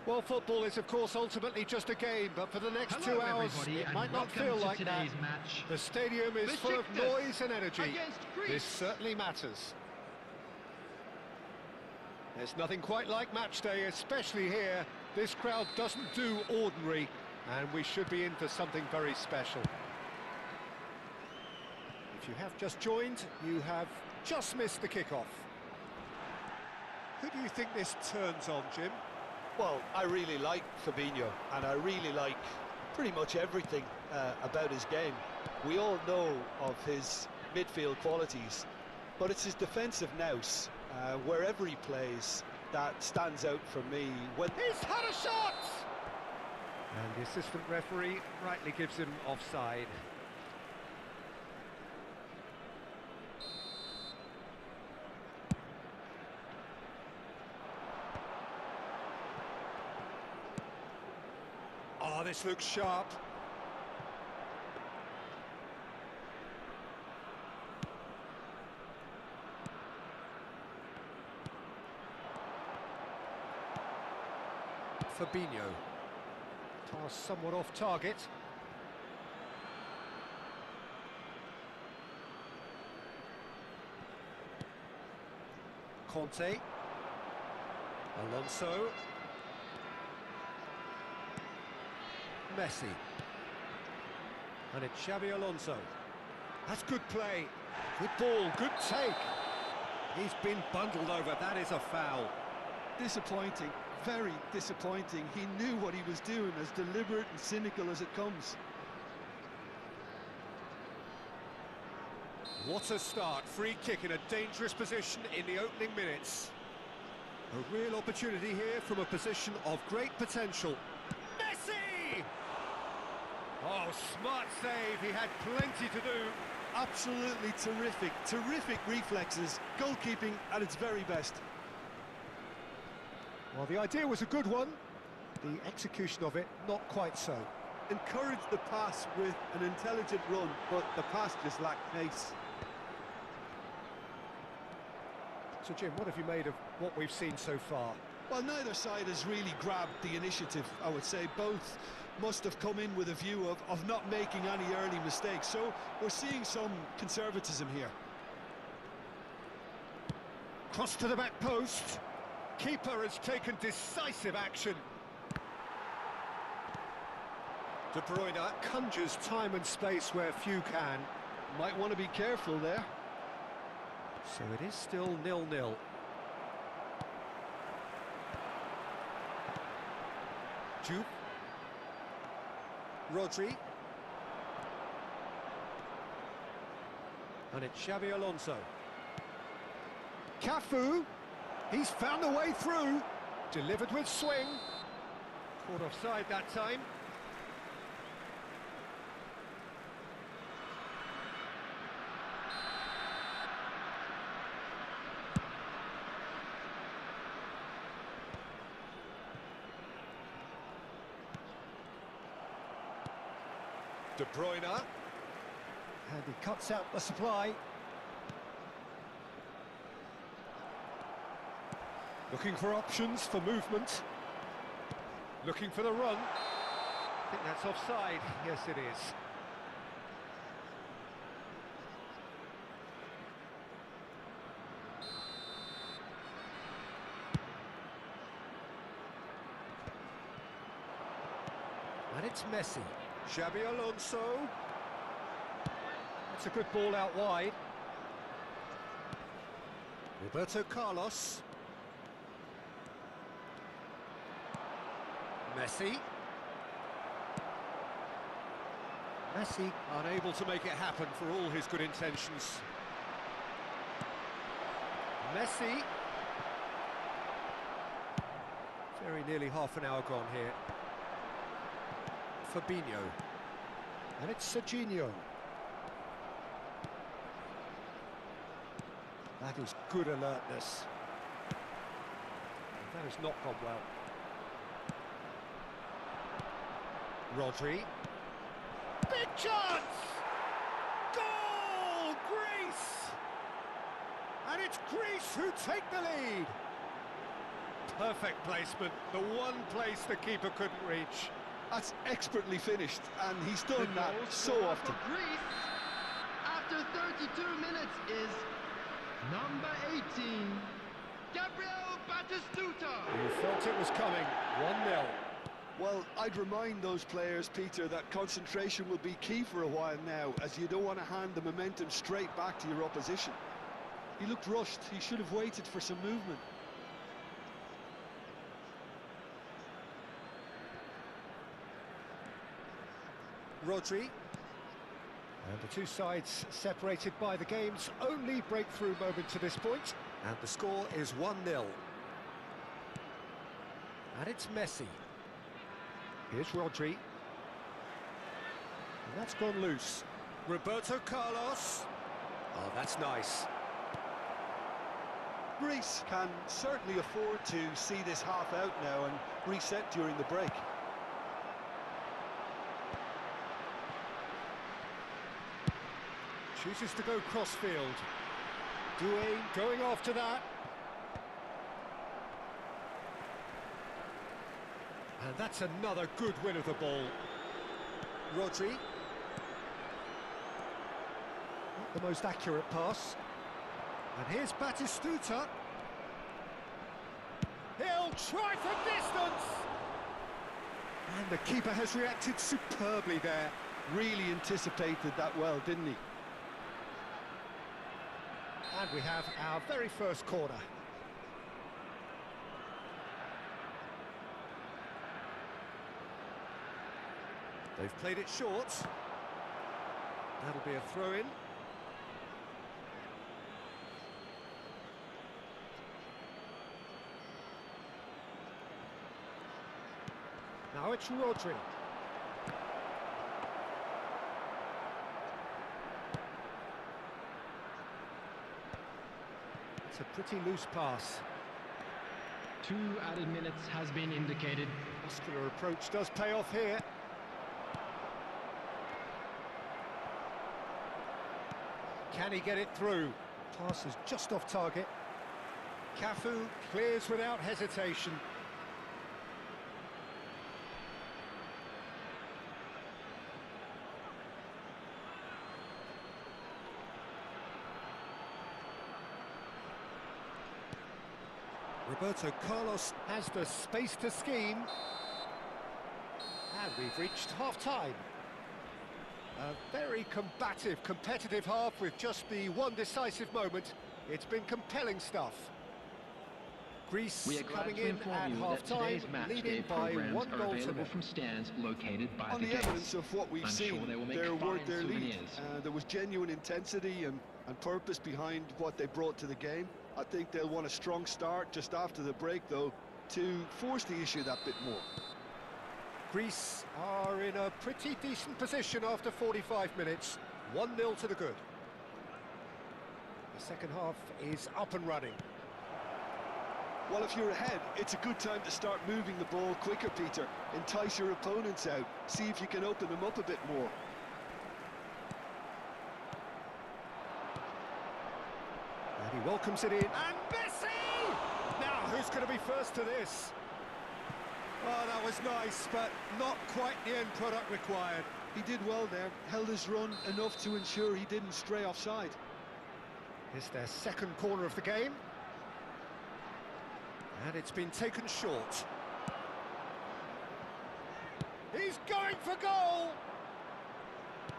Well, football is, of course, ultimately just a game, but for the next Hello 2 hours, everybody, it and might not welcome feel to like that. today's match. The stadium is full of Besiktas noise and energy. against Greece. This certainly matters. There's nothing quite like match day, especially here. This crowd doesn't do ordinary, and we should be in for something very special. If you have just joined, you have just missed the kickoff. Who do you think this turns on, Jim? Well, I really like Fabinho, and I really like pretty much everything about his game. We all know of his midfield qualities, but it's his defensive nous, wherever he plays, that stands out for me. He's had a shot! And the assistant referee rightly gives him offside. Oh, this looks sharp. Fabinho. Pass somewhat off target. Conte. Alonso. Messi. And it's Xabi Alonso. That's good play. Good ball, good take. He's been bundled over, that is a foul. Disappointing, very disappointing. He knew what he was doing, as deliberate and cynical as it comes. What a start, free kick in a dangerous position in the opening minutes. A real opportunity here from a position of great potential. Messi! Oh, smart save, he had plenty to do. Absolutely terrific reflexes, goalkeeping at its very best. Well, the idea was a good one, the execution of it, not quite so. Encouraged the pass with an intelligent run, but the pass just lacked pace. So, Jim, what have you made of what we've seen so far? Well, neither side has really grabbed the initiative, I would say. Both must have come in with a view of not making any early mistakes, so we're seeing some conservatism here. Cross to the back post. Keeper has taken decisive action. De Bruyne conjures time and space where few can. Might want to be careful there. So it is still 0-0. Jupe. Rodri. And it's Xabi Alonso. Cafu. He's found a way through. Delivered with swing. Caught offside that time. De Bruyne. And he cuts out the supply. Looking for options for movement. Looking for the run. I think that's offside. Yes, it is. And it's Messi. Xabi Alonso. That's a good ball out wide. Roberto Carlos. Messi. Messi unable to make it happen for all his good intentions. Messi. Very nearly half an hour gone here. Fabinho. And it's Serginho. That is good alertness. That has not gone well. Rodri. Big chance! Goal! Greece! And it's Greece who take the lead. Perfect placement, the one place the keeper couldn't reach. That's expertly finished, and he's done that so often. For Greece, after 32 minutes, is number 18, Gabriel Batistuta. You felt it was coming, 1-0. Well, I'd remind those players, Peter, that concentration will be key for a while now, as you don't want to hand the momentum straight back to your opposition. He looked rushed. He should have waited for some movement. Rodri. And the two sides separated by the game's only breakthrough moment to this point. And the score is 1-0. And it's Messi. Here's Rodri. And that's gone loose. Roberto Carlos. Oh, that's nice. Greece can certainly afford to see this half out now and reset during the break. Chooses to go cross-field. Going after that. And that's another good win of the ball. Rodri. Not the most accurate pass. And here's Batistuta. He'll try from distance! And the keeper has reacted superbly there. Really anticipated that well, didn't he? And we have our very first corner. They've played it short. That'll be a throw-in. Now it's Rodri. It's a pretty loose pass. 2 added minutes has been indicated. Muscular approach does pay off here. Can he get it through? Pass is just off target. Cafu clears without hesitation. Roberto Carlos has the space to scheme. And we've reached half-time. A very combative, competitive half with just the one decisive moment. It's been compelling stuff. Greece coming in at half-time, leading by 1-0 from stands located by on the evidence of what we've seen, they're worth their lead. There was genuine intensity and purpose behind what they brought to the game. I think they'll want a strong start just after the break, though, to force the issue that bit more. Greece are in a pretty decent position after 45 minutes. 1-0 to the good. The second half is up and running. Well, if you're ahead, it's a good time to start moving the ball quicker, Peter. Entice your opponents out. See if you can open them up a bit more. And he welcomes it in. And Messi! Now, who's going to be first to this? Oh, that was nice, but not quite the end product required. He did well there, held his run enough to ensure he didn't stray offside. It's their second corner of the game. And it's been taken short. He's going for goal!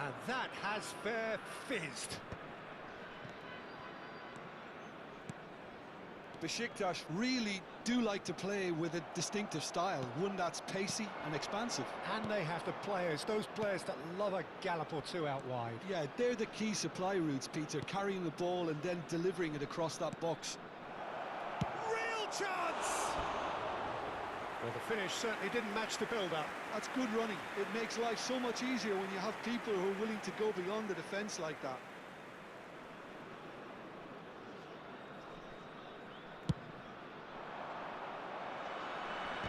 And that has fair fizzed. Besiktas really do like to play with a distinctive style, one that's pacey and expansive. And they have the players, those players that love a gallop or two out wide. Yeah, they're the key supply routes, Peter, carrying the ball and then delivering it across that box. Real chance! Well, the finish certainly didn't match the build-up. That's good running. It makes life so much easier when you have people who are willing to go beyond the defence like that.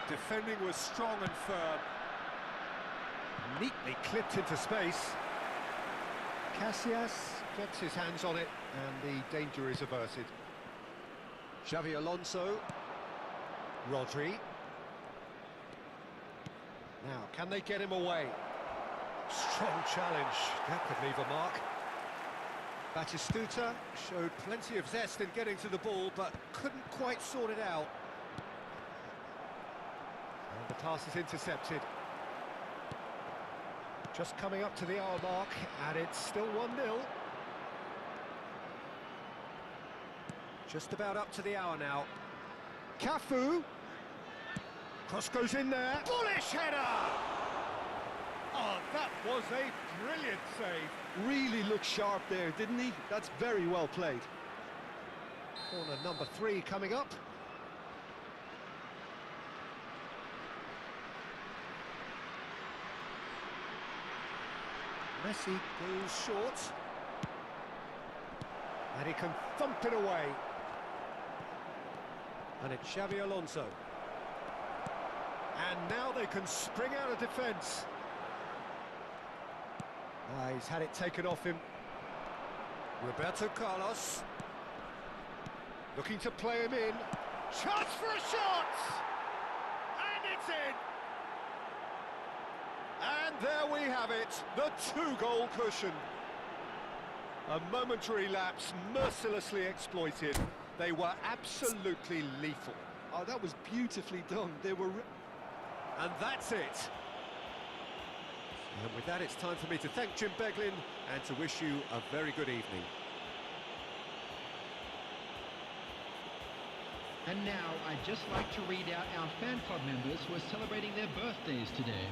Defending was strong and firm. Neatly clipped into space. Casillas gets his hands on it, and the danger is averted. Xavi Alonso. Rodri. Now, can they get him away? Strong challenge. That could leave a mark. Batistuta showed plenty of zest in getting to the ball, but couldn't quite sort it out. And the pass is intercepted. Just coming up to the hour mark, and it's still 1-0. Just about up to the hour now. Cafu. Cross goes in there. Bullish header! Oh, that was a brilliant save. Really looked sharp there, didn't he? That's very well played. Corner number 3 coming up. Messi goes short. And he can thump it away. And it's Xabi Alonso. And now they can spring out of defence. He's had it taken off him. Roberto Carlos. Looking to play him in. Chance for a shot! And it's in! And there we have it, the 2-goal cushion. A momentary lapse mercilessly exploited. They were absolutely lethal. Oh, that was beautifully done. They were... And that's it. And with that, it's time for me to thank Jim Beglin and to wish you a very good evening. And now I'd just like to read out our fan club members who are celebrating their birthdays today.